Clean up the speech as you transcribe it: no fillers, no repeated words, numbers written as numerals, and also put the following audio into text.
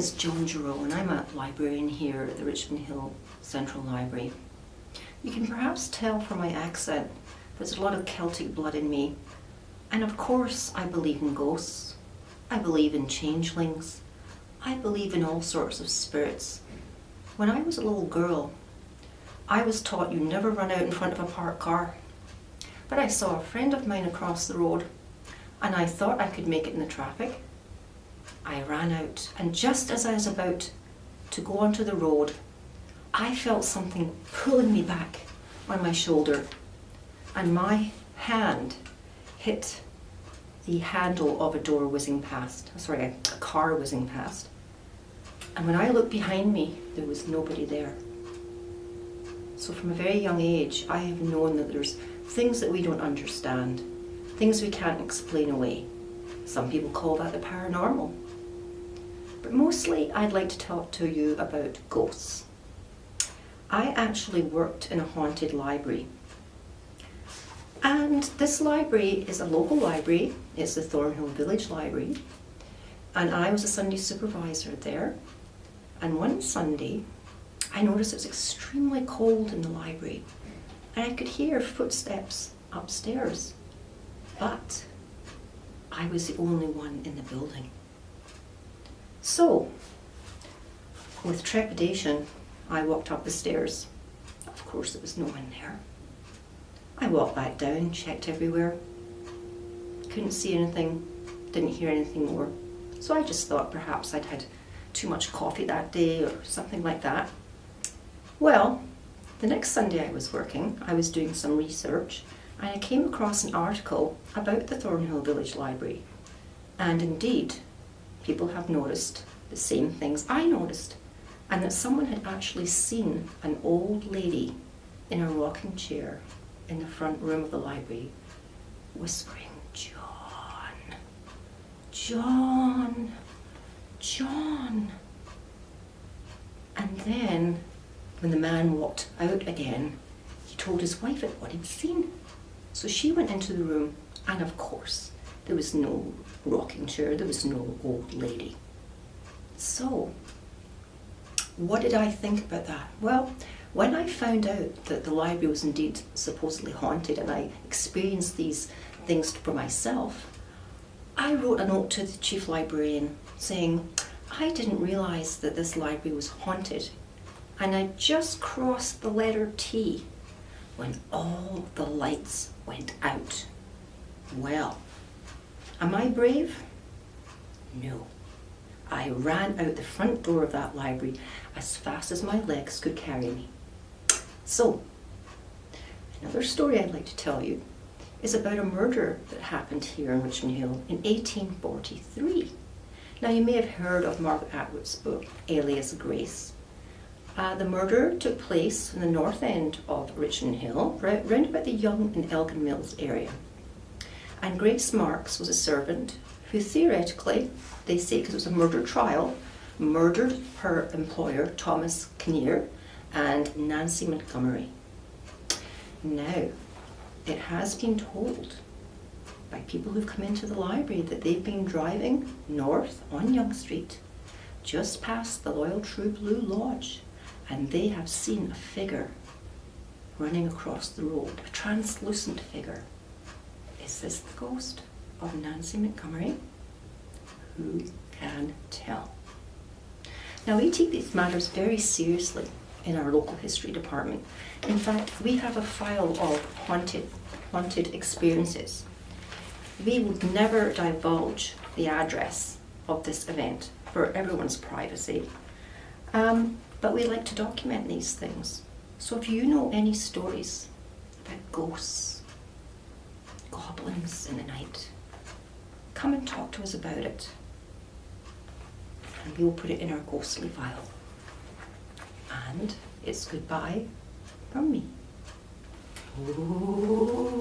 is Joan Giroux, and I'm a librarian here at the Richmond Hill Central Library. You can perhaps tell from my accent there's a lot of Celtic blood in me. And of course I believe in ghosts, I believe in changelings, I believe in all sorts of spirits. When I was a little girl, I was taught you never run out in front of a parked car. But I saw a friend of mine across the road and I thought I could make it in the traffic. I ran out, and just as I was about to go onto the road, I felt something pulling me back on my shoulder, and my hand hit the handle of a door whizzing past, a car whizzing past. And when I looked behind me, there was nobody there. So from a very young age, I have known that there's things that we don't understand, things we can't explain away. Some people call that the paranormal. But mostly I'd like to talk to you about ghosts. I actually worked in a haunted library. And this library is a local library. It's the Thornhill Village Library. And I was a Sunday supervisor there. And one Sunday, I noticed it was extremely cold in the library. And I could hear footsteps upstairs. But I was the only one in the building. So, with trepidation, I walked up the stairs. Of course, there was no one there. I walked back down, checked everywhere. Couldn't see anything, didn't hear anything more. So I just thought perhaps I'd had too much coffee that day or something like that. Well, the next Sunday I was working, I was doing some research, and I came across an article about the Thornhill Village Library. And indeed, people have noticed the same things I noticed, and that someone had actually seen an old lady in a rocking chair in the front room of the library whispering, "John, John, John." And then when the man walked out again, he told his wife what he'd seen. So she went into the room, and of course there was no rocking chair, there was no old lady. So, what did I think about that? Well, when I found out that the library was indeed supposedly haunted and I experienced these things for myself, I wrote a note to the chief librarian saying, I didn't realise that this library was haunted, and I just crossed the letter T when all the lights went out. Well, am I brave? No. I ran out the front door of that library as fast as my legs could carry me. So, another story I'd like to tell you is about a murder that happened here in Richmond Hill in 1843. Now, you may have heard of Margaret Atwood's book, Alias Grace. The murder took place in the north end of Richmond Hill, round about the Young and Elgin Mills area. And Grace Marks was a servant who theoretically, they say because it was a murder trial, murdered her employer, Thomas Kinnear, and Nancy Montgomery. Now, it has been told by people who've come into the library that they've been driving north on Yonge Street, just past the Loyal True Blue Lodge, and they have seen a figure running across the road, a translucent figure. Is this the ghost of Nancy Montgomery? Who can tell? Now, we take these matters very seriously in our local history department. In fact, we have a file of haunted experiences. We would never divulge the address of this event for everyone's privacy, but we like to document these things. So if you know any stories about ghosts, goblins in the night, come and talk to us about it, and we will put it in our ghostly file. And it's goodbye from me. Ooh.